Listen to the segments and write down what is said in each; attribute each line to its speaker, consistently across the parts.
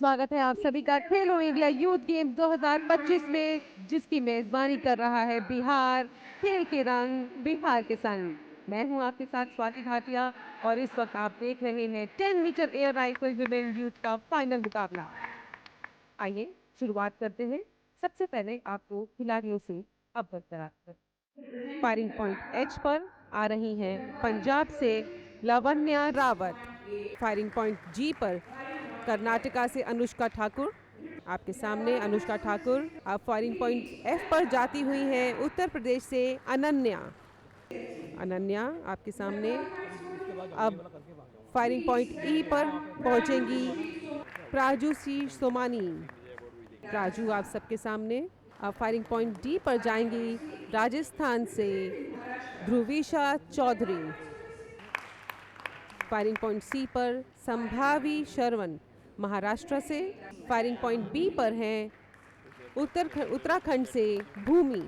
Speaker 1: स्वागत है आप सभी का खेलो इंडिया यूथ गेम 2025 में, जिसकी मेजबानी कर रहा है बिहार। खेल के रंग बिहार के संग। मैं हूं आपके साथ स्वाति भाटिया और इस वक्त आप देख रहे हैं 10 metre air rifle women youth का फाइनल मुकाबला। आइए शुरुआत करते हैं। सबसे पहले आपको खिलाड़ियों से अवगत कराते हैं। फायरिंग पॉइंट एच पर आ रही हैं पंजाब से लावण्या रावत। फायरिंग पॉइंट जी पर कर्नाटका से अनुष्का ठाकुर। आपके सामने अनुष्का ठाकुर। अब फायरिंग पॉइंट एफ पर जाती हुई हैं उत्तर प्रदेश से अनन्या। अनन्या आपके सामने। अब फायरिंग पॉइंट ई पर पहुंचेंगी प्राजू सोमानी। प्राजू आप सबके सामने। अब फायरिंग पॉइंट डी पर जाएंगी राजस्थान से ध्रुविशा चौधरी। फायरिंग पॉइंट सी पर संभावी शरवण महाराष्ट्र से। फायरिंग पॉइंट बी पर हैं उत्तराखंड से भूमि।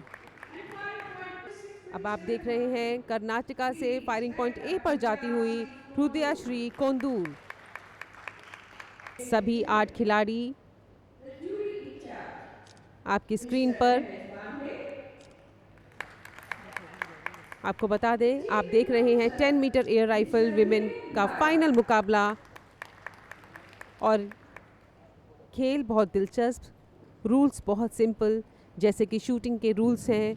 Speaker 1: अब आप देख रहे हैं कर्नाटका से फायरिंग पॉइंट ए पर जाती हुई हृदया श्री कोंदूर। सभी 8 खिलाड़ी आपकी स्क्रीन पर। आपको बता दें, आप देख रहे हैं 10 मीटर एयर राइफल विमेन का फाइनल मुकाबला। और खेल बहुत दिलचस्प, रूल्स बहुत सिंपल। जैसे कि शूटिंग के रूल्स हैं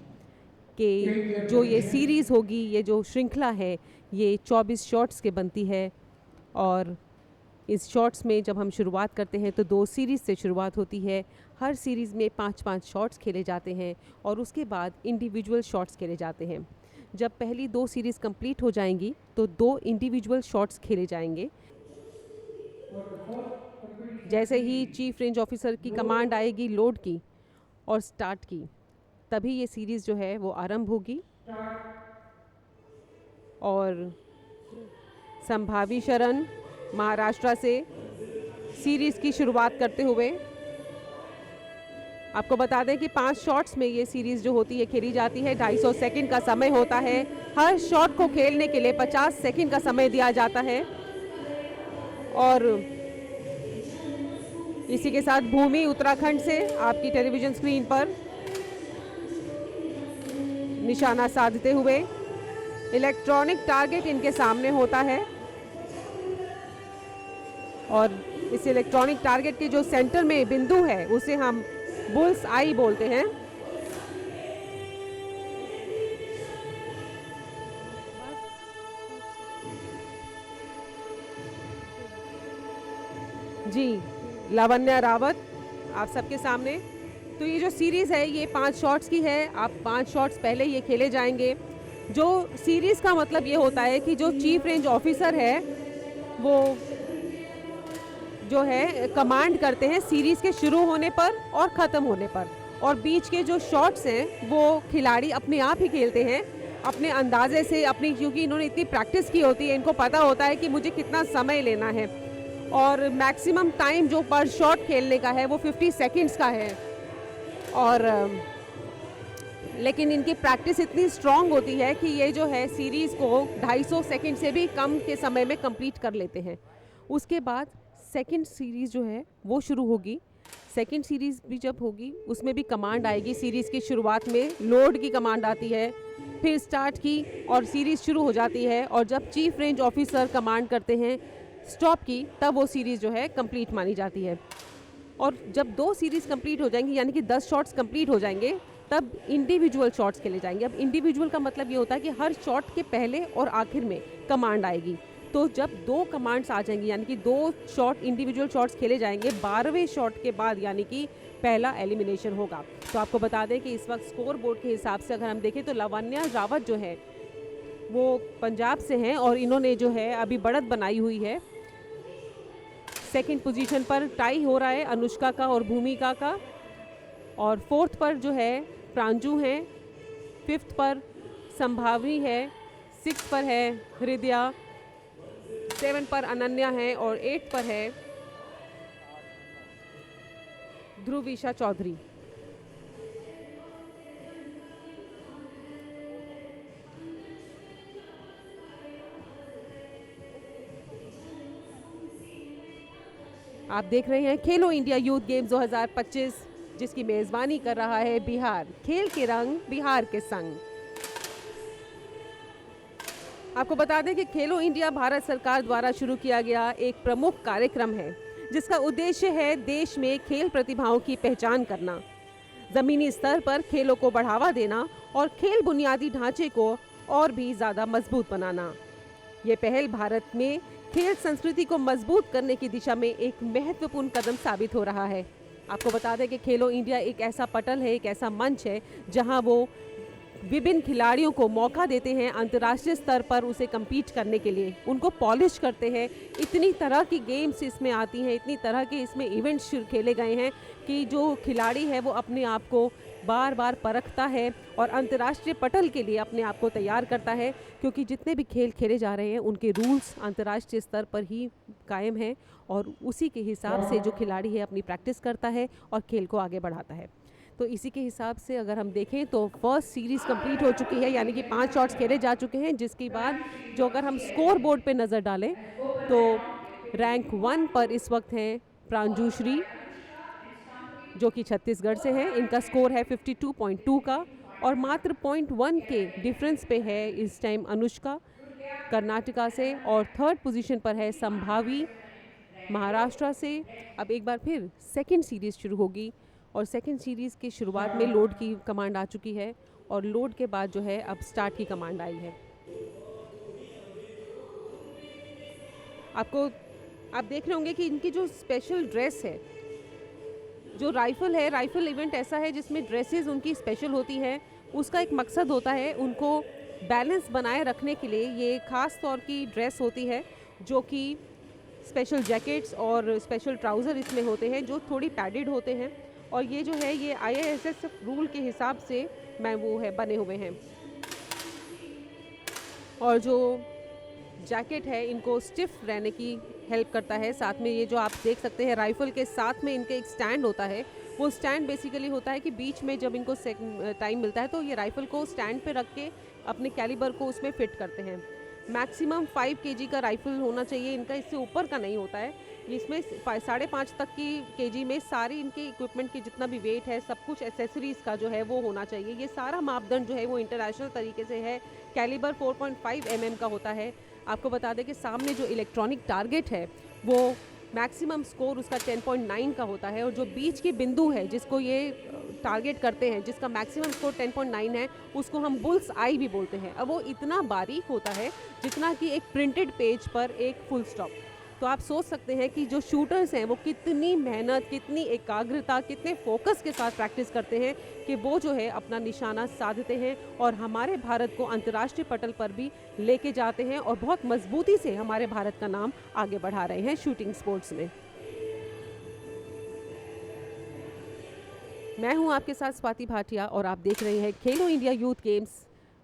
Speaker 1: कि जो ये सीरीज़ होगी, ये जो श्रृंखला है, ये 24 शॉट्स के बनती है। और इस शॉट्स में जब हम शुरुआत करते हैं तो 2 सीरीज़ से शुरुआत होती है। हर सीरीज़ में 5-5 शॉट्स खेले जाते हैं और उसके बाद इंडिविजुअल शॉट्स खेले जाते हैं। जब पहली 2 सीरीज़ कंप्लीट हो जाएंगी तो 2 इंडिविजुअल शॉट्स खेले जाएंगे। जैसे ही चीफ रेंज ऑफिसर की कमांड आएगी लोड की और स्टार्ट की, तभी ये सीरीज़ जो है वो आरंभ होगी। और संभावी शरण महाराष्ट्र से सीरीज़ की शुरुआत करते हुए, आपको बता दें कि 5 शॉट्स में ये सीरीज़ जो होती है खेली जाती है। 250 सेकंड का समय होता है। हर शॉट को खेलने के लिए 50 सेकंड का समय दिया जाता है। और इसी के साथ भूमि उत्तराखंड से आपकी टेलीविज़न स्क्रीन पर निशाना साधते हुए, इलेक्ट्रॉनिक टारगेट इनके सामने होता है। और इस इलेक्ट्रॉनिक टारगेट के जो सेंटर में बिंदु है उसे हम बुल्स आई बोलते हैं। जी, लावण्या रावत आप सबके सामने। तो ये जो सीरीज़ है ये 5 शॉट्स की है। आप 5 शॉट्स पहले ये खेले जाएंगे। जो सीरीज़ का मतलब ये होता है कि जो चीफ रेंज ऑफिसर है वो जो है कमांड करते हैं सीरीज़ के शुरू होने पर और ख़त्म होने पर। और बीच के जो शॉट्स हैं वो खिलाड़ी अपने आप ही खेलते हैं अपने अंदाजे से, अपनी, क्योंकि इन्होंने इतनी प्रैक्टिस की होती है, इनको पता होता है कि मुझे कितना समय लेना है। और मैक्सिमम टाइम जो पर शॉट खेलने का है वो 50 सेकंड्स का है। और लेकिन इनकी प्रैक्टिस इतनी स्ट्रांग होती है कि ये जो है सीरीज़ को 250 सेकंड से भी कम के समय में कंप्लीट कर लेते हैं। उसके बाद सेकंड सीरीज़ जो है वो शुरू होगी। सेकंड सीरीज़ भी जब होगी उसमें भी कमांड आएगी। सीरीज़ की शुरुआत में लोड की कमांड आती है, फिर स्टार्ट की और सीरीज़ शुरू हो जाती है। और जब चीफ रेंज ऑफिसर कमांड करते हैं स्टॉप की, तब वो सीरीज़ जो है कंप्लीट मानी जाती है। और जब 2 सीरीज़ कंप्लीट हो जाएंगी, यानी कि 10 शॉट्स कंप्लीट हो जाएंगे, तब इंडिविजुअल शॉट्स खेले जाएंगे। अब इंडिविजुअल का मतलब ये होता है कि हर शॉट के पहले और आखिर में कमांड आएगी। तो जब 2 कमांड्स आ जाएंगी, यानी कि 2 शॉट इंडिविजुअल शॉट्स खेले जाएंगे, 12वें शॉट के बाद यानी कि पहला एलिमिनेशन होगा। तो आपको बता दें कि इस वक्त स्कोर बोर्ड के हिसाब से अगर हम देखें तो लावण्या रावत जो है वो पंजाब से हैं और इन्होंने जो है अभी बढ़त बनाई हुई है। सेकंड पोजीशन पर टाई हो रहा है अनुष्का का और भूमिका का। और 4th पर जो है प्रांजू हैं, 5th पर संभावनी है, 6th पर है हृदया, 7 पर अनन्या है और 8 पर है ध्रुविशा चौधरी। आप देख रहे हैं खेलो इंडिया यूथ गेम्स 2025, जिसकी मेज़बानी कर रहा है बिहार। खेल के रंग बिहार के संग। आपको बता दें कि खेलो इंडिया भारत सरकार द्वारा शुरू किया गया एक प्रमुख कार्यक्रम है, जिसका उद्देश्य है देश में खेल प्रतिभाओं की पहचान करना, ज़मीनी स्तर पर खेलों को बढ़ावा देना और खेल बुनियादी ढांचे को और भी ज़्यादा मजबूत बनाना। ये पहल भारत में खेल संस्कृति को मजबूत करने की दिशा में एक महत्वपूर्ण कदम साबित हो रहा है। आपको बता दें कि खेलो इंडिया एक ऐसा पटल है, एक ऐसा मंच है जहां वो विभिन्न खिलाड़ियों को मौका देते हैं अंतर्राष्ट्रीय स्तर पर उसे कम्पीट करने के लिए, उनको पॉलिश करते हैं। इतनी तरह की गेम्स इसमें आती हैं, इतनी तरह के इसमें इवेंट्स खेले गए हैं कि जो खिलाड़ी है वो अपने आप को बार बार परखता है और अंतर्राष्ट्रीय पटल के लिए अपने आप को तैयार करता है, क्योंकि जितने भी खेल खेले जा रहे हैं उनके रूल्स अंतर्राष्ट्रीय स्तर पर ही कायम हैं और उसी के हिसाब से जो खिलाड़ी है अपनी प्रैक्टिस करता है और खेल को आगे बढ़ाता है। तो इसी के हिसाब से अगर हम देखें तो फर्स्ट सीरीज़ कंप्लीट हो चुकी है, यानी कि 5 शॉट्स खेले जा चुके हैं, जिसके बाद जो अगर हम स्कोर बोर्ड पे नज़र डालें तो रैंक 1 पर इस वक्त हैं प्रांजुश्री, जो कि छत्तीसगढ़ से हैं। इनका स्कोर है 52.2 का और मात्र 0.1 के डिफरेंस पे है इस टाइम अनुष्का कर्नाटका से, और थर्ड पोजीशन पर है संभावी महाराष्ट्र से। अब एक बार फिर सेकंड सीरीज़ शुरू होगी और सेकंड सीरीज़ की शुरुआत में लोड की कमांड आ चुकी है और लोड के बाद जो है अब स्टार्ट की कमांड आई है। आप देख रहे होंगे कि इनकी जो स्पेशल ड्रेस है, जो राइफ़ल है, राइफ़ल इवेंट ऐसा है जिसमें ड्रेसेस उनकी स्पेशल होती है। उसका एक मकसद होता है उनको बैलेंस बनाए रखने के लिए। ये ख़ास तौर की ड्रेस होती है जो कि स्पेशल जैकेट्स और स्पेशल ट्राउज़र इसमें होते हैं जो थोड़ी पैडेड होते हैं, और ये जो है ये IISSF रूल के हिसाब से बने हुए हैं। और जो जैकेट है इनको स्टिफ रहने की हेल्प करता है। साथ में ये जो आप देख सकते हैं राइफ़ल के साथ में इनके एक स्टैंड होता है। वो स्टैंड बेसिकली होता है कि बीच में जब इनको टाइम मिलता है तो ये राइफ़ल को स्टैंड पे रख के अपने कैलिबर को उसमें फिट करते हैं। मैक्सिमम 5 kg का राइफ़ल होना चाहिए इनका, इससे ऊपर का नहीं होता है। इसमें 5.5 तक की kg में सारी इनके इक्विपमेंट की जितना भी वेट है, सब कुछ एसेसरीज़ का जो है वो होना चाहिए। ये सारा मापदंड जो है वो इंटरनेशनल तरीके से है। कैलिबर 4.5 mm का होता है। आपको बता दें कि सामने जो इलेक्ट्रॉनिक टारगेट है वो मैक्सिमम स्कोर उसका 10.9 का होता है, और जो बीच की बिंदु है जिसको ये टारगेट करते हैं, जिसका मैक्सिमम स्कोर 10.9 है, उसको हम बुल्स आई भी बोलते हैं। अब वो इतना बारीक होता है जितना कि एक प्रिंटेड पेज पर एक फुल स्टॉप। तो आप सोच सकते हैं कि जो शूटर्स हैं वो कितनी मेहनत, कितनी एकाग्रता, कितने फोकस के साथ प्रैक्टिस करते हैं कि वो जो है अपना निशाना साधते हैं और हमारे भारत को अंतर्राष्ट्रीय पटल पर भी लेके जाते हैं और बहुत मजबूती से हमारे भारत का नाम आगे बढ़ा रहे हैं शूटिंग स्पोर्ट्स में। मैं हूं आपके साथ स्वाति भाटिया और आप देख रहे हैं खेलो इंडिया यूथ गेम्स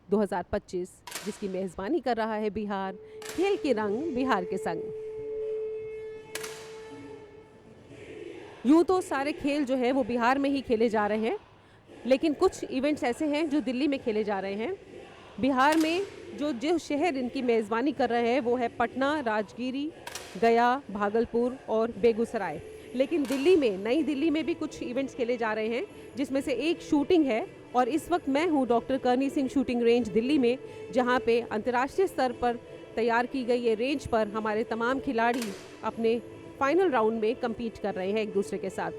Speaker 1: 2025, जिसकी मेज़बानी कर रहा है बिहार। खेल के रंग बिहार के संग। यूँ तो सारे खेल जो है वो बिहार में ही खेले जा रहे हैं, लेकिन कुछ इवेंट्स ऐसे हैं जो दिल्ली में खेले जा रहे हैं। बिहार में जो शहर इनकी मेज़बानी कर रहे हैं वो है पटना, राजगिरी, गया, भागलपुर और बेगूसराय। लेकिन दिल्ली में, नई दिल्ली में भी कुछ इवेंट्स खेले जा रहे हैं, जिसमें से एक शूटिंग है। और इस वक्त मैं हूँ डॉक्टर करनी सिंह शूटिंग रेंज दिल्ली में, जहाँ पे अंतर्राष्ट्रीय स्तर पर तैयार की गई ये रेंज पर हमारे तमाम खिलाड़ी अपने फाइनल राउंड में compete कर रहे हैं एक दूसरे के साथ।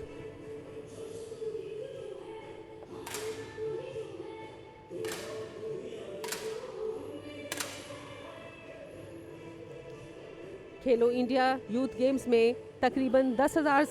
Speaker 1: खेलो इंडिया यूथ गेम्स में तकरीबन 10,000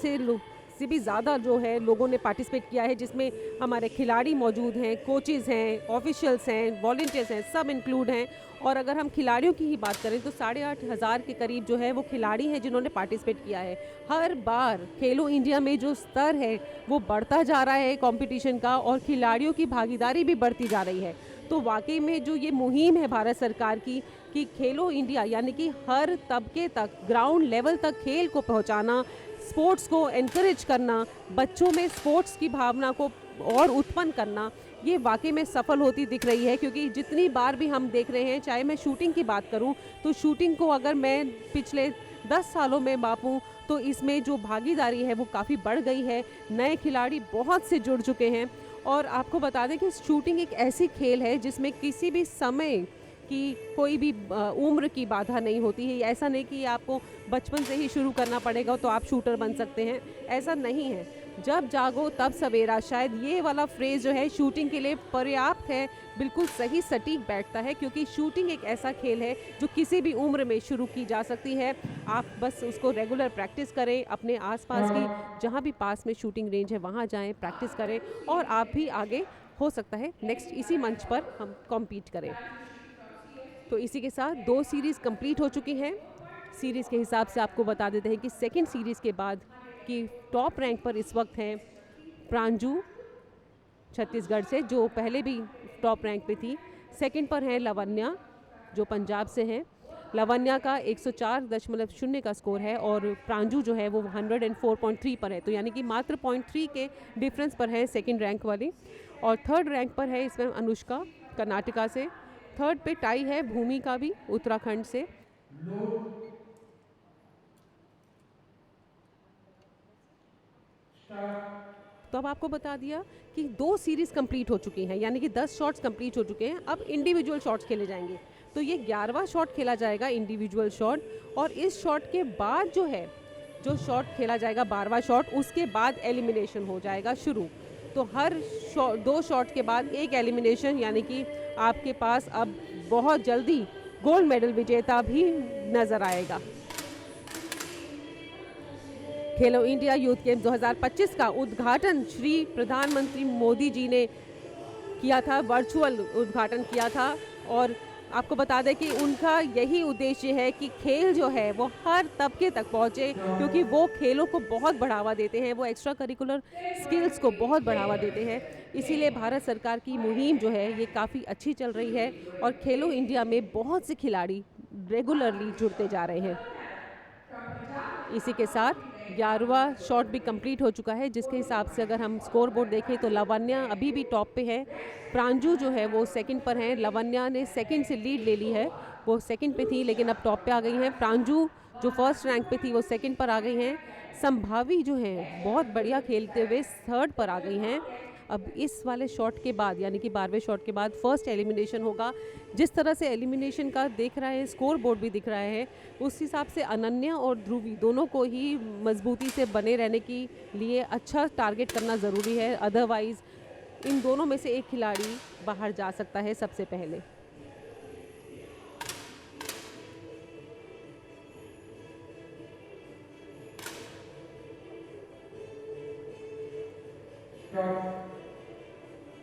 Speaker 1: से भी ज़्यादा जो है लोगों ने पार्टिसिपेट किया है, जिसमें हमारे खिलाड़ी मौजूद हैं, कोचेज़ हैं, ऑफिशियल्स हैं, वॉलंटियर्स हैं, सब इंक्लूड हैं। और अगर हम खिलाड़ियों की ही बात करें तो 8,500 के करीब जो है वो खिलाड़ी हैं जिन्होंने पार्टिसिपेट किया है। हर बार खेलो इंडिया में जो स्तर है वो बढ़ता जा रहा है कंपटीशन का, और खिलाड़ियों की भागीदारी भी बढ़ती जा रही है। तो वाकई में जो ये मुहिम है भारत सरकार की कि खेलो इंडिया यानी कि हर तबके तक, ग्राउंड लेवल तक खेल को पहुंचाना, स्पोर्ट्स को एनकरेज करना, बच्चों में स्पोर्ट्स की भावना को और उत्पन्न करना, ये वाकई में सफल होती दिख रही है। क्योंकि जितनी बार भी हम देख रहे हैं, चाहे मैं शूटिंग की बात करूं तो शूटिंग को अगर मैं पिछले 10 सालों में मापूँ तो इसमें जो भागीदारी है वो काफ़ी बढ़ गई है, नए खिलाड़ी बहुत से जुड़ चुके हैं। और आपको बता दें कि शूटिंग एक ऐसी खेल है जिसमें किसी भी समय की कोई भी उम्र की बाधा नहीं होती है। ऐसा नहीं कि आपको बचपन से ही शुरू करना पड़ेगा तो आप शूटर बन सकते हैं, ऐसा नहीं है। जब जागो तब सवेरा, शायद ये वाला फ्रेज़ जो है शूटिंग के लिए पर्याप्त है, बिल्कुल सही सटीक बैठता है, क्योंकि शूटिंग एक ऐसा खेल है जो किसी भी उम्र में शुरू की जा सकती है। आप बस उसको रेगुलर प्रैक्टिस करें, अपने आसपास की जहाँ भी पास में शूटिंग रेंज है वहाँ जाएं, प्रैक्टिस करें और आप भी आगे हो सकता है नेक्स्ट इसी मंच पर हम कॉम्पीट करें। तो इसी के साथ 2 सीरीज़ कंप्लीट हो चुकी हैं। सीरीज़ के हिसाब से आपको बता देते हैं कि सेकंड सीरीज़ के बाद की टॉप रैंक पर इस वक्त है प्रांजू छत्तीसगढ़ से, जो पहले भी टॉप रैंक पे थी। सेकंड पर है लवन्या जो पंजाब से हैं। लवन्या का 104.0 का स्कोर है और प्रांजू जो है वो 104.3 पर है, तो यानी कि मात्र 0.3 के डिफरेंस पर है सेकंड रैंक वाली। और थर्ड रैंक पर है इसमें अनुष्का कर्नाटका से। थर्ड पे टाई है भूमि का भी उत्तराखंड से। तो अब आपको बता दिया कि 2 सीरीज़ कंप्लीट हो चुकी हैं, यानी कि 10 शॉट्स कंप्लीट हो चुके हैं। अब इंडिविजुअल शॉट्स खेले जाएंगे, तो ये 11वां शॉट खेला जाएगा इंडिविजुअल शॉट। और इस शॉट के बाद जो शॉट खेला जाएगा 12वां शॉट, उसके बाद एलिमिनेशन हो जाएगा शुरू। तो हर 2 शॉट के बाद एक एलिमिनेशन, यानी कि आपके पास अब बहुत जल्दी गोल्ड मेडल विजेता भी नज़र आएगा। खेलो इंडिया यूथ गेम्स 2025 का उद्घाटन श्री प्रधानमंत्री मोदी जी ने किया था, वर्चुअल उद्घाटन किया था। और आपको बता दें कि उनका यही उद्देश्य है कि खेल जो है वो हर तबके तक पहुंचे, क्योंकि वो खेलों को बहुत बढ़ावा देते हैं, वो एक्स्ट्रा करिकुलर स्किल्स को बहुत बढ़ावा देते हैं। इसीलिए भारत सरकार की मुहिम जो है ये काफ़ी अच्छी चल रही है और खेलो इंडिया में बहुत से खिलाड़ी रेगुलरली जुड़ते जा रहे हैं। इसी के साथ 11वां शॉट भी कंप्लीट हो चुका है, जिसके हिसाब से अगर हम स्कोर बोर्ड देखें तो लवन्या अभी भी टॉप पे है, प्रांजू जो है वो सेकंड पर है। लवन्या ने सेकंड से लीड ले ली है, वो सेकंड पे थी लेकिन अब टॉप पे आ गई हैं। प्रांजू जो फर्स्ट रैंक पे थी वो सेकंड पर आ गई हैं। संभावी जो है बहुत बढ़िया खेलते हुए थर्ड पर आ गई हैं। अब इस वाले शॉट के बाद, यानी कि 12वें शॉट के बाद फर्स्ट एलिमिनेशन होगा। जिस तरह से एलिमिनेशन का देख रहा है, स्कोर बोर्ड भी दिख रहा है, उस हिसाब से अनन्या और ध्रुवी दोनों को ही मजबूती से बने रहने के लिए अच्छा टारगेट करना ज़रूरी है। अदरवाइज़ इन दोनों में से एक खिलाड़ी बाहर जा सकता है सबसे पहले।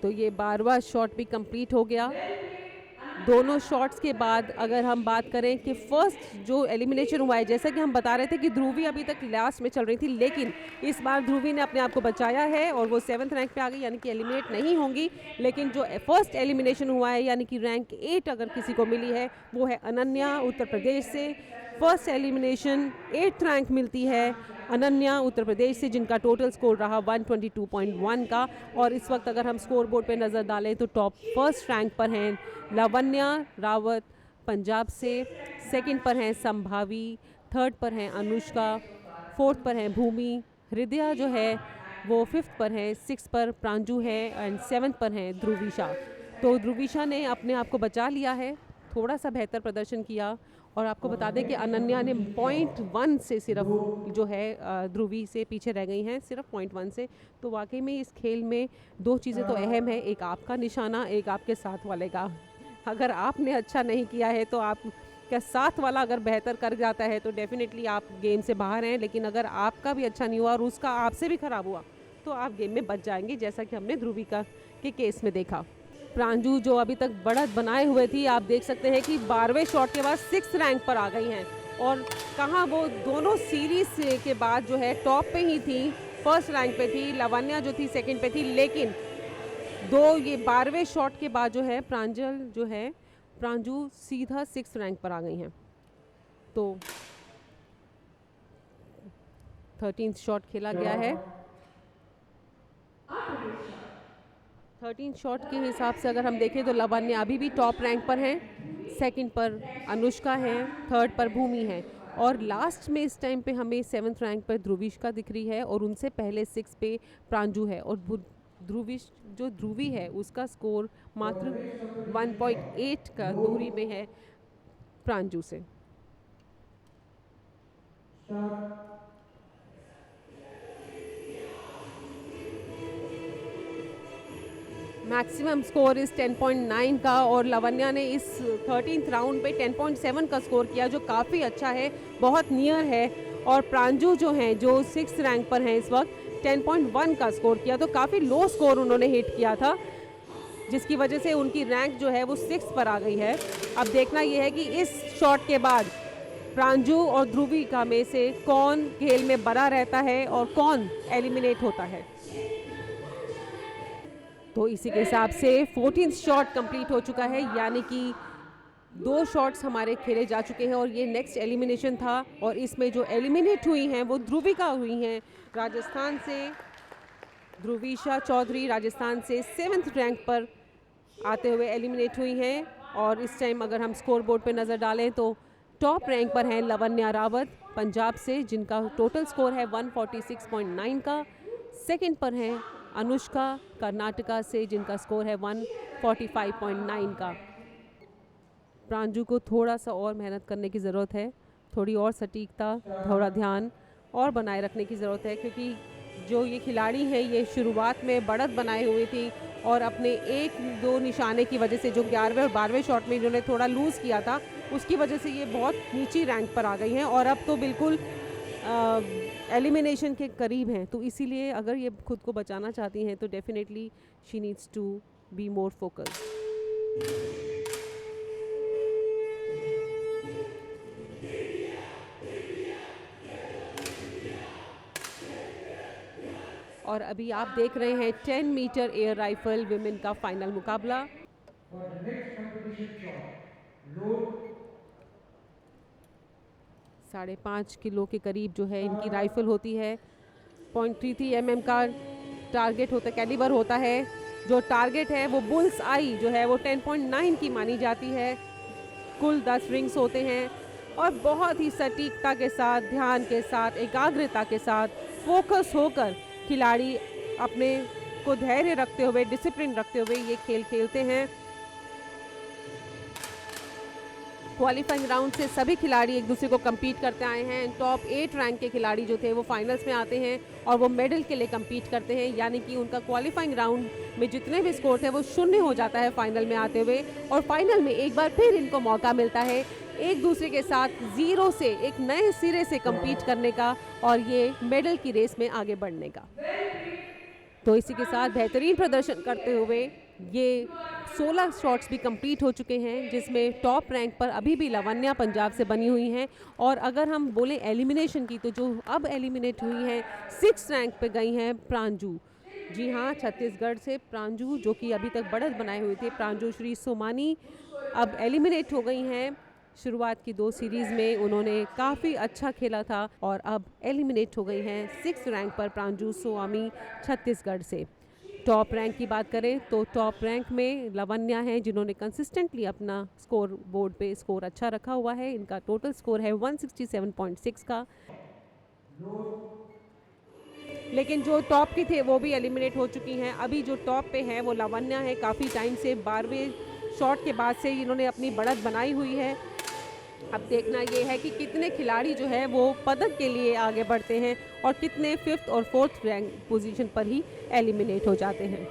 Speaker 1: तो ये 12वां शॉट भी कंप्लीट हो गया। दोनों शॉट्स के बाद अगर हम बात करें कि फर्स्ट जो एलिमिनेशन हुआ है, जैसा कि हम बता रहे थे कि ध्रुवी अभी तक लास्ट में चल रही थी, लेकिन इस बार ध्रुवी ने अपने आप को बचाया है और वो 7th रैंक पे आ गई, यानी कि एलिमिनेट नहीं होंगी। लेकिन जो फर्स्ट एलिमिनेशन हुआ है, यानी कि रैंक 8 अगर किसी को मिली है, वो है अनन्या उत्तर प्रदेश से। फर्स्ट एलिमिनेशन 8th रैंक मिलती है अनन्या उत्तर प्रदेश से, जिनका टोटल स्कोर रहा 122.1 का। और इस वक्त अगर हम स्कोर बोर्ड पे नज़र डालें तो टॉप फर्स्ट रैंक पर हैं लावण्या रावत पंजाब से, सेकंड पर हैं संभावी, थर्ड पर हैं अनुष्का, फोर्थ पर हैं भूमि, हृदया जो है वो 5th पर है, 6th पर प्रांजू है एंड 7th पर हैं ध्रुवीशा। तो ध्रुवीशा ने अपने आप को बचा लिया है, थोड़ा सा बेहतर प्रदर्शन किया। और आपको बता दें कि अनन्या ने 0.1 से सिर्फ जो है ध्रुवी से पीछे रह गई हैं, सिर्फ 0.1 से। तो वाकई में इस खेल में 2 चीज़ें तो अहम है, एक आपका निशाना, एक आपके साथ वाले का। अगर आपने अच्छा नहीं किया है तो आप क्या साथ वाला अगर बेहतर कर जाता है तो डेफिनेटली आप गेम से बाहर हैं, लेकिन अगर आपका भी अच्छा नहीं हुआ और उसका आपसे भी ख़राब हुआ तो आप गेम में बच जाएंगे, जैसा कि हमने ध्रुविका के केस में देखा। प्रांजू जो अभी तक बढ़त बनाए हुए थी, आप देख सकते हैं कि 12वें शॉट के बाद 6th रैंक पर आ गई हैं। और कहाँ वो दोनों सीरीज के बाद जो है टॉप पे ही थी, फर्स्ट रैंक पे थी, लावण्या जो थी सेकंड पे थी, लेकिन ये 12वें शॉट के बाद जो है प्रांजू सीधा 6th रैंक पर आ गई हैं। तो 13th शॉट खेला गया है। 13 शॉट के हिसाब से अगर हम देखें तो लावण्या अभी भी टॉप रैंक पर हैं, सेकंड पर अनुष्का हैं, थर्ड पर भूमि है। और लास्ट में इस टाइम पे हमें 7th रैंक पर ध्रुविष्का दिख रही है और उनसे पहले 6 पे प्रांजू है और ध्रुवी है उसका स्कोर मात्र 1.8 का दूरी पे है प्रांजू से। मैक्सिमम स्कोर इस 10.9 का और लवन्या ने इस 13th राउंड पे 10.7 का स्कोर किया जो काफ़ी अच्छा है, बहुत नियर है। और प्रांजू जो हैं जो 6th रैंक पर हैं इस वक्त 10.1 का स्कोर किया, तो काफ़ी लो स्कोर उन्होंने हिट किया था जिसकी वजह से उनकी रैंक जो है वो 6th पर आ गई है। अब देखना ये है कि इस शॉट के बाद प्रांजू और ध्रुविका में से कौन खेल में बना रहता है और कौन एलिमिनेट होता है। तो इसी के हिसाब से 14th शॉट कंप्लीट हो चुका है, यानी कि 2 शॉट्स हमारे खेले जा चुके हैं और ये नेक्स्ट एलिमिनेशन था। और इसमें जो एलिमिनेट हुई हैं वो ध्रुविका हुई हैं राजस्थान से, ध्रुविशा चौधरी राजस्थान से 7th रैंक पर आते हुए एलिमिनेट हुई हैं। और इस टाइम अगर हम स्कोर बोर्ड पर नज़र डालें तो टॉप रैंक पर हैं लवन्या रावत पंजाब से जिनका टोटल स्कोर है 146.9 का। सेकंड पर हैं अनुष्का कर्नाटका से जिनका स्कोर है 145.9 का। प्रांजू को थोड़ा सा और मेहनत करने की ज़रूरत है, थोड़ी और सटीकता, थोड़ा ध्यान और बनाए रखने की ज़रूरत है, क्योंकि जो ये खिलाड़ी हैं ये शुरुआत में बढ़त बनाए हुए थी और अपने 1-2 निशाने की वजह से जो 11वें और 12वें शॉट में इन्होंने थोड़ा लूज़ किया था उसकी वजह से ये बहुत नीची रैंक पर आ गई हैं और अब तो बिल्कुल एलिमिनेशन के करीब हैं। तो इसीलिए अगर ये खुद को बचाना चाहती हैं तो definitely she needs to be more focused. और अभी आप देख रहे हैं 10 मीटर एयर राइफल विमेन का फाइनल मुकाबला। 5.5 किलो के करीब जो है इनकी राइफल होती है। 0.33 mm का टारगेट होता है, कैलिबर होता है। जो टारगेट है वो बुल्स आई जो है वो 10.9 की मानी जाती है। कुल 10 रिंग्स होते हैं और बहुत ही सटीकता के साथ, ध्यान के साथ, एकाग्रता के साथ, फोकस होकर खिलाड़ी अपने को धैर्य रखते हुए, डिसिप्लिन रखते हुए ये खेल खेलते हैं। क्वालिफाइंग राउंड से सभी खिलाड़ी एक दूसरे को compete करते आए हैं। टॉप 8 रैंक के खिलाड़ी जो थे वो फाइनल्स में आते हैं और वो मेडल के लिए compete करते हैं, यानी कि उनका क्वालिफाइंग राउंड में जितने भी स्कोर थे वो 0 हो जाता है फाइनल में आते हुए। और फाइनल में एक बार फिर इनको मौका मिलता है एक दूसरे के साथ 0 से एक नए सिरे से compete करने का और ये मेडल की रेस में आगे बढ़ने का। तो इसी के साथ बेहतरीन प्रदर्शन करते हुए ये 16 शॉट्स भी कंप्लीट हो चुके हैं, जिसमें टॉप रैंक पर अभी भी लवन्या पंजाब से बनी हुई हैं। और अगर हम बोलें एलिमिनेशन की, तो जो अब एलिमिनेट हुई हैं 6 रैंक पे गई हैं प्रांजू। जी हाँ, छत्तीसगढ़ से प्रांजू, जो कि अभी तक बढ़त बनाए हुए थे। प्रांजू श्री सोमानी अब एलिमिनेट हो गई हैं। शुरुआत की 2 सीरीज़ में उन्होंने काफ़ी अच्छा खेला था और अब एलिमिनेट हो गई हैं 6 रैंक पर प्रांजू स्वामी छत्तीसगढ़ से। टॉप रैंक की बात करें तो टॉप रैंक में लवन्या हैं, जिन्होंने कंसिस्टेंटली अपना स्कोर बोर्ड पे स्कोर अच्छा रखा हुआ है। इनका टोटल स्कोर है 167.6 का। लेकिन जो टॉप की थे वो भी एलिमिनेट हो चुकी हैं। अभी जो टॉप पे है वो लवन्या है। काफ़ी टाइम से 12वें शॉट के बाद से इन्होंने अपनी बढ़त बनाई हुई है। अब देखना ये है कि कितने खिलाड़ी जो है वो पदक के लिए आगे बढ़ते हैं और कितने 5th और 4th रैंक पोजीशन पर ही एलिमिनेट हो जाते हैं।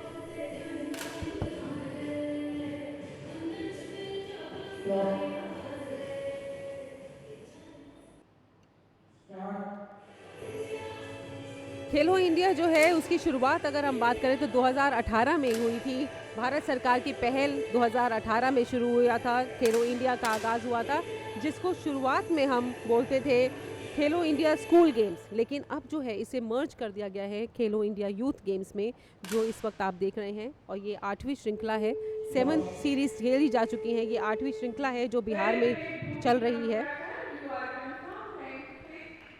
Speaker 1: खेलो इंडिया जो है उसकी शुरुआत अगर हम बात करें तो 2018 में हुई थी। भारत सरकार की पहल 2018 में शुरू हुआ था, खेलो इंडिया का आगाज़ हुआ था, जिसको शुरुआत में हम बोलते थे खेलो इंडिया स्कूल गेम्स। लेकिन अब जो है इसे मर्ज कर दिया गया है खेलो इंडिया यूथ गेम्स में, जो इस वक्त आप देख रहे हैं। और ये 8वीं श्रृंखला है। 7 सीरीज़ खेली जा चुकी हैं, ये 8वीं श्रृंखला है जो बिहार में चल रही है।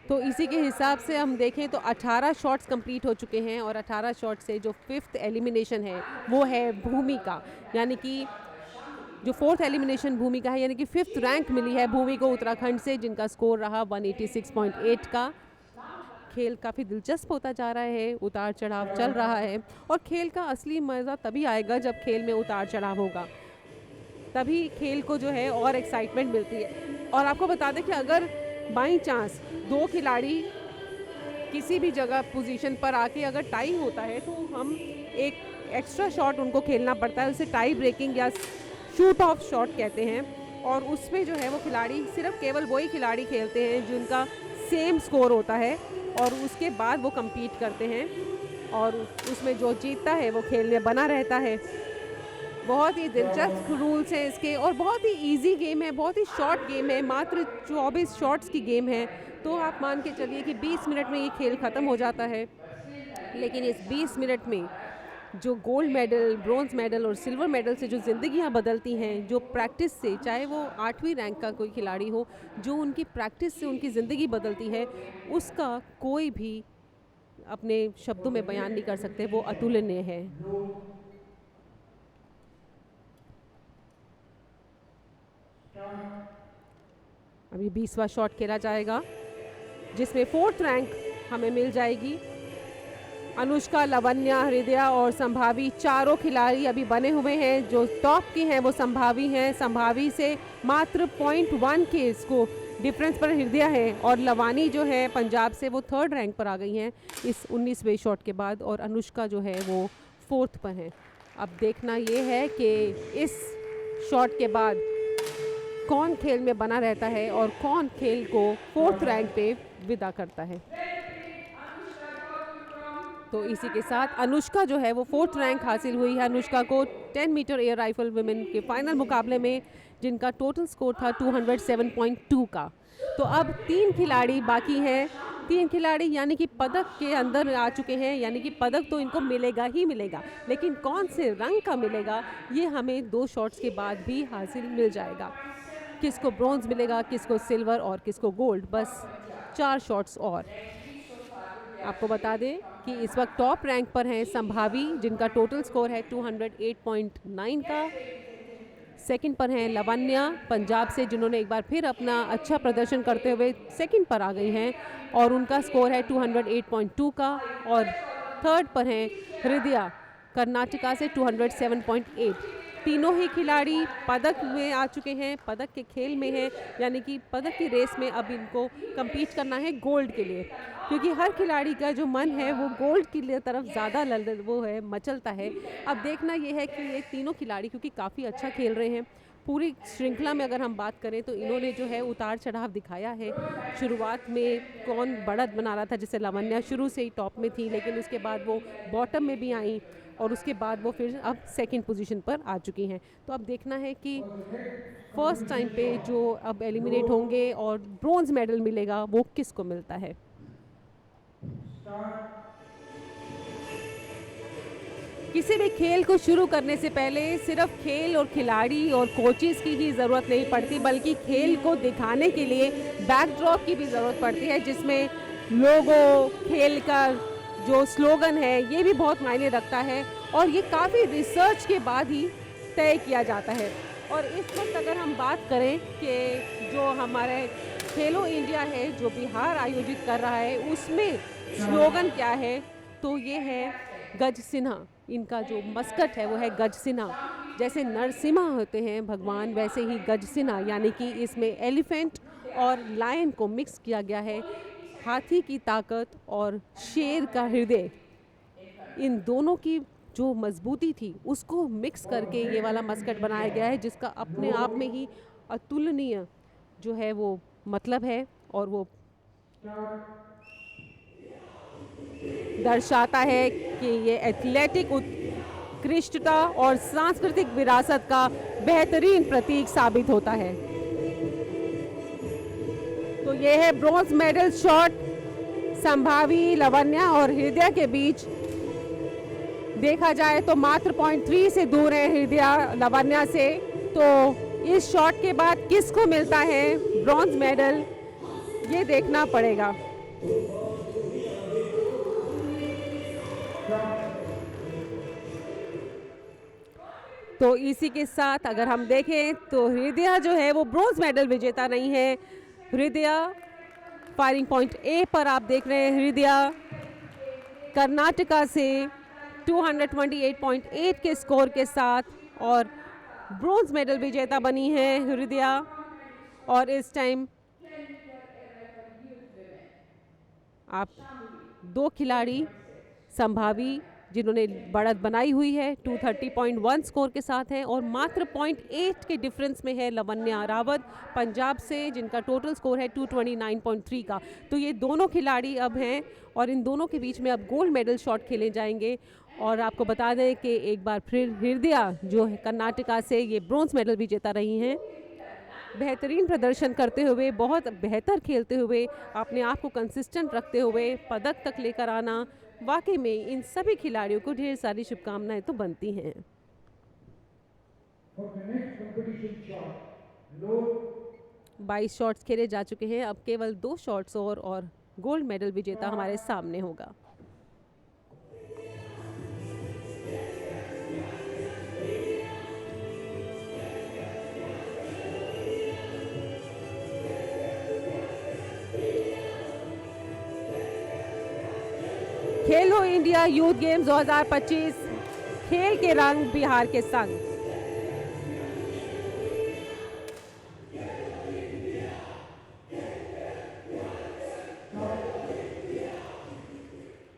Speaker 1: तो इसी के हिसाब से हम देखें तो 18 शॉट्स कंप्लीट हो चुके हैं और 18 शॉट से जो 5th एलिमिनेशन है वो है भूमि का, यानी कि जो फोर्थ एलिमिनेशन भूमि का है, यानी कि 5th रैंक मिली है भूमि को उत्तराखंड से, जिनका स्कोर रहा 186.8 का। खेल काफ़ी दिलचस्प होता जा रहा है, उतार चढ़ाव चल रहा है, और खेल का असली मज़ा तभी आएगा जब खेल में उतार चढ़ाव होगा, तभी खेल को जो है और एक्साइटमेंट मिलती है। और आपको बता दें कि अगर बाई चांस दो खिलाड़ी किसी भी जगह पोजीशन पर आके अगर टाई होता है तो हम एक एक्स्ट्रा शॉट उनको खेलना पड़ता है, उसे टाई ब्रेकिंग या शूट ऑफ शॉट कहते हैं। और उसमें जो है वो खिलाड़ी सिर्फ केवल वही खिलाड़ी खेलते हैं जिनका सेम स्कोर होता है, और उसके बाद वो compete करते हैं, और उसमें जो जीतता है वो खेल में बना रहता है। बहुत ही दिलचस्प रूल्स हैं इसके, और बहुत ही इजी गेम है, बहुत ही शॉर्ट गेम है, मात्र 24 शॉट्स की गेम है। तो आप मान के चलिए कि 20 मिनट में ये खेल ख़त्म हो जाता है। लेकिन इस 20 मिनट में जो गोल्ड मेडल, ब्रॉन्ज मेडल और सिल्वर मेडल से जो ज़िंदगियां बदलती हैं, जो प्रैक्टिस से, चाहे वो 8वीं रैंक का कोई खिलाड़ी हो, जो उनकी प्रैक्टिस से उनकी ज़िंदगी बदलती है, उसका कोई भी अपने शब्दों में बयान नहीं कर सकते, वो अतुलनीय है। अभी 20वां शॉट खेला जाएगा, जिसमें 4th रैंक हमें मिल जाएगी। अनुष्का, लवन्या, हृदया और संभावी चारों खिलाड़ी अभी बने हुए हैं। जो टॉप की हैं वो संभावी हैं, संभावी से मात्र 0.1 के इसको डिफरेंस पर हृदया है, और लवानी जो है पंजाब से वो 3rd रैंक पर आ गई हैं इस 19वें शॉट के बाद, और अनुष्का जो है वो 4th पर है। अब देखना ये है कि इस शॉट के बाद कौन खेल में बना रहता है और कौन खेल को 4th रैंक पे विदा करता है। तो इसी के साथ अनुष्का जो है वो 4th रैंक हासिल हुई है। अनुष्का को 10 मीटर एयर राइफल वुमेन के फाइनल मुकाबले में, जिनका टोटल स्कोर था 207.2 का। तो अब 3 खिलाड़ी बाकी हैं, 3 खिलाड़ी यानी कि पदक के अंदर आ चुके हैं, यानी कि पदक तो इनको मिलेगा ही मिलेगा, लेकिन कौन से रंग का मिलेगा ये हमें 2 शॉट्स के बाद भी हासिल मिल जाएगा। किसको ब्रॉन्ज मिलेगा, किसको सिल्वर और किसको गोल्ड, बस 4 शॉट्स और। आपको बता दें कि इस वक्त टॉप रैंक पर हैं संभावी, जिनका टोटल स्कोर है 208.9 का। सेकंड पर हैं लवन्या पंजाब से, जिन्होंने एक बार फिर अपना अच्छा प्रदर्शन करते हुए सेकंड पर आ गई हैं, और उनका स्कोर है 208.2 का। और थर्ड पर हैं हृदया कर्नाटका से 207.8। तीनों ही खिलाड़ी पदक में आ चुके हैं, पदक के खेल में हैं, यानी कि पदक की रेस में अब इनको compete करना है गोल्ड के लिए, क्योंकि हर खिलाड़ी का जो मन है वो गोल्ड की तरफ ज़्यादा वो है मचलता है। अब देखना ये है कि ये तीनों खिलाड़ी क्योंकि काफ़ी अच्छा खेल रहे हैं, पूरी श्रृंखला में अगर हम बात करें तो इन्होंने जो है उतार चढ़ाव दिखाया है। शुरुआत में कौन बढ़त बना रहा था, जैसे लावण्या शुरू से ही टॉप में थी, लेकिन उसके बाद वो बॉटम में भी आई, और उसके बाद वो फिर अब सेकंड पोजीशन पर आ चुकी हैं। तो अब देखना है कि फर्स्ट टाइम पे जो अब एलिमिनेट होंगे और ब्रॉन्ज मेडल मिलेगा वो किसको मिलता है। किसी भी खेल को शुरू करने से पहले सिर्फ खेल और खिलाड़ी और कोचेस की ही ज़रूरत नहीं पड़ती, बल्कि खेल को दिखाने के लिए बैकड्रॉप की भी ज़रूरत पड़ती है, जिसमें लोगो, खेल का जो स्लोगन है ये भी बहुत मायने रखता है, और ये काफ़ी रिसर्च के बाद ही तय किया जाता है। और इस वक्त अगर हम बात करें कि जो हमारे खेलो इंडिया है जो बिहार आयोजित कर रहा है, उसमें स्लोगन क्या है, तो ये है गज सिन्हा। इनका जो मस्कट है वो है गज सिन्हा। जैसे नरसिम्हा होते हैं भगवान, वैसे ही गज सिन्हा, यानी कि इसमें एलिफेंट और लायन को मिक्स किया गया है। हाथी की ताकत और शेर का हृदय, इन दोनों की जो मजबूती थी उसको मिक्स करके ये वाला मस्कट बनाया गया है, जिसका अपने आप में ही अतुलनीय जो है वो मतलब है, और वो दर्शाता है कि ये एथलेटिक उत्कृष्टता और सांस्कृतिक विरासत का बेहतरीन प्रतीक साबित होता है। तो ये है ब्रॉन्ज मेडल शॉट संभावी, लवन्या और हृदया के बीच। देखा जाए तो मात्र 0.3 से दूर है हृदया लवन्या से। तो इस शॉट के बाद किसको मिलता है ब्रॉन्ज मेडल, ये देखना पड़ेगा। तो इसी के साथ अगर हम देखें तो हृदय जो है वो ब्रॉन्ज मेडल विजेता नहीं है। हृदय फायरिंग पॉइंट ए पर आप देख रहे हैं, हृदय कर्नाटका से 228.8 के स्कोर के साथ और ब्रॉन्ज मेडल विजेता बनी है हृदय। और इस टाइम आप दो खिलाड़ी संभावी जिन्होंने बढ़त बनाई हुई है 230.1 स्कोर के साथ हैं और मात्र 0.8 के डिफरेंस में है लवन्या रावत पंजाब से जिनका टोटल स्कोर है 229.3 का। तो ये दोनों खिलाड़ी अब हैं और इन दोनों के बीच में अब गोल्ड मेडल शॉट खेले जाएंगे। और आपको बता दें कि एक बार फिर हृदय जो है कर्नाटका से ये ब्रॉन्ज मेडल विजेता रही हैं। बेहतरीन प्रदर्शन करते हुए, बहुत बेहतर खेलते हुए, अपने आप को कंसिस्टेंट रखते हुए पदक तक लेकर आना, वाकई में इन सभी खिलाड़ियों को ढेर सारी शुभकामनाएं तो बनती हैं। 22 शॉट्स खेले जा चुके हैं, अब केवल 2 शॉट्स और गोल्ड मेडल विजेता हमारे सामने होगा। खेलो इंडिया यूथ गेम्स 2025, खेल के रंग बिहार के संग।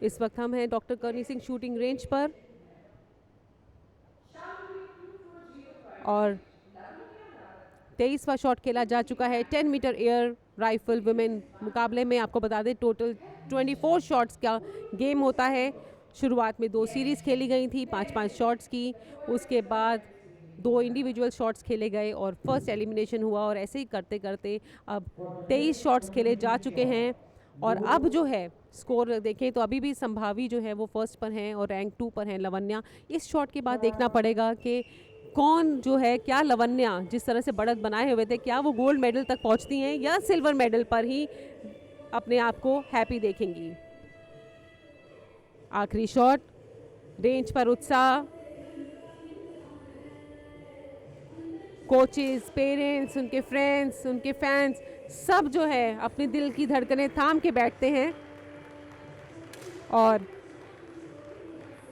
Speaker 1: इस वक्त हम हैं डॉक्टर करनी सिंह शूटिंग रेंज पर और 23वां शॉट खेला जा चुका है 10 मीटर एयर राइफल वुमेन मुकाबले में। आपको बता दें टोटल 24 शॉट्स का गेम होता है। शुरुआत में 2 सीरीज़ खेली गई थी 5-5 शॉट्स की, उसके बाद 2 इंडिविजुअल शॉट्स खेले गए और फर्स्ट एलिमिनेशन हुआ और ऐसे ही करते करते अब 23 शॉट्स खेले जा चुके हैं। और अब जो है स्कोर देखें तो अभी भी संभावी जो है वो फर्स्ट पर हैं और रैंक 2 पर हैं लवन्या। इस शॉट के बाद देखना पड़ेगा कि कौन जो है, क्या लवन्या जिस तरह से बढ़त बनाए हुए थे क्या वो गोल्ड मेडल तक पहुंचती हैं या सिल्वर मेडल पर ही अपने आप को हैप्पी देखेंगी। आखिरी शॉट, रेंज पर उत्साह, कोचेस, पेरेंट्स, उनके फ्रेंड्स, उनके फैंस सब जो है अपने दिल की धड़कनें थाम के बैठते हैं। और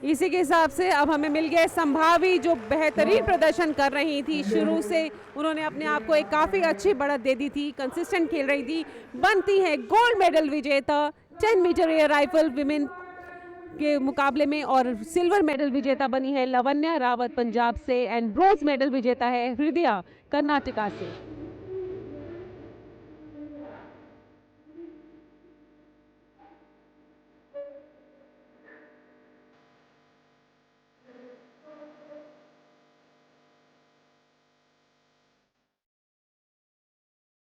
Speaker 1: इसी के हिसाब से अब हमें मिल गए संभावी जो बेहतरीन प्रदर्शन कर रही थी। शुरू से उन्होंने अपने आप को एक काफ़ी अच्छी बढ़त दे दी थी, कंसिस्टेंट खेल रही थी, बनती है गोल्ड मेडल विजेता 10 मीटर एयर राइफल विमेन के मुकाबले में। और सिल्वर मेडल विजेता बनी है लवन्या रावत पंजाब से एंड ब्रॉन्ज मेडल विजेता है हृदय कर्नाटका से।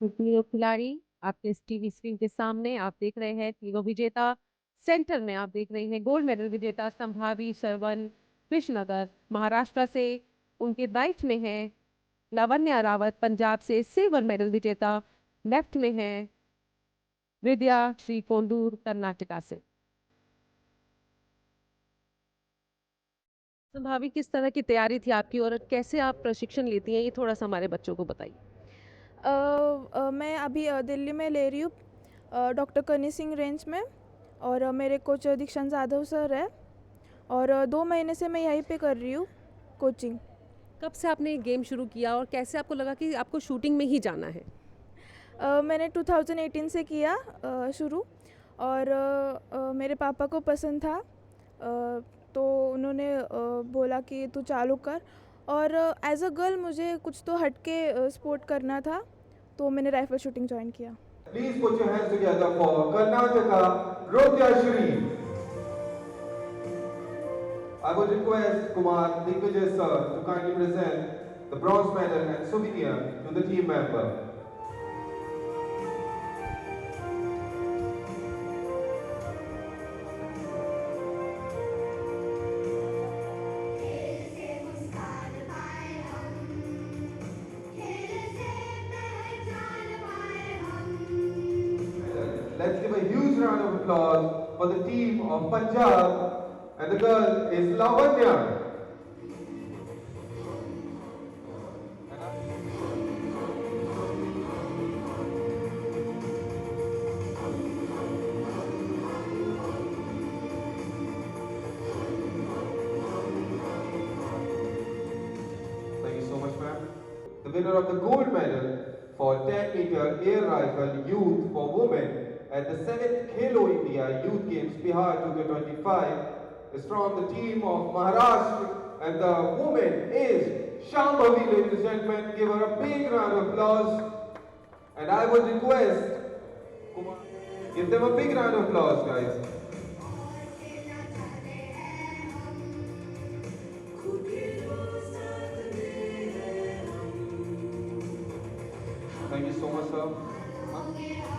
Speaker 1: तीनों खिलाड़ी आपके टीवी स्क्रीन के सामने आप देख रहे हैं, तीनों विजेता। सेंटर में आप देख रहे हैं गोल्ड मेडल विजेता संभावी सरवन कृष्णनगर महाराष्ट्र से, उनके राइट में है लवन्या रावत पंजाब से सिल्वर मेडल विजेता, लेफ्ट में है हृदया श्रीकोंडूर कर्नाटका से। संभावी, किस तरह की तैयारी थी आपकी और कैसे आप प्रशिक्षण लेती हैं, ये थोड़ा सा हमारे बच्चों को बताइए।
Speaker 2: मैं अभी दिल्ली में ले रही हूँ डॉक्टर करनी सिंह रेंज में और मेरे कोच दीक्षांत जाधव सर है और 2 महीने से मैं यहीं पे कर रही हूँ कोचिंग।
Speaker 1: कब से आपने गेम शुरू किया और कैसे आपको लगा कि आपको शूटिंग में ही जाना है?
Speaker 2: मैंने 2018 से किया शुरू और मेरे पापा को पसंद था तो उन्होंने बोला कि तू चालू कर। और एज अ गर्ल मुझे कुछ तो हटके स्पोर्ट करना था तो मैंने राइफल शूटिंग ज्वाइन किया।
Speaker 3: Please put your hands together for Karnataka, Rodya Shri. I would request Kumar Digvijay sir to kindly present the bronze medal and souvenir to the team member. Let's give a huge round of applause for the team of Punjab, and the girl is Lavanya. the winner of the gold medal for 10-meter air rifle youth for women at the 7th Khelo India Youth Games Bihar 2025 is from the team of Maharashtra, and the woman is Shambhavi. Ladies and gentlemen, give her a big round of applause. And I would request Kumar, give them a big round of applause, guys. Thank you so much, sir.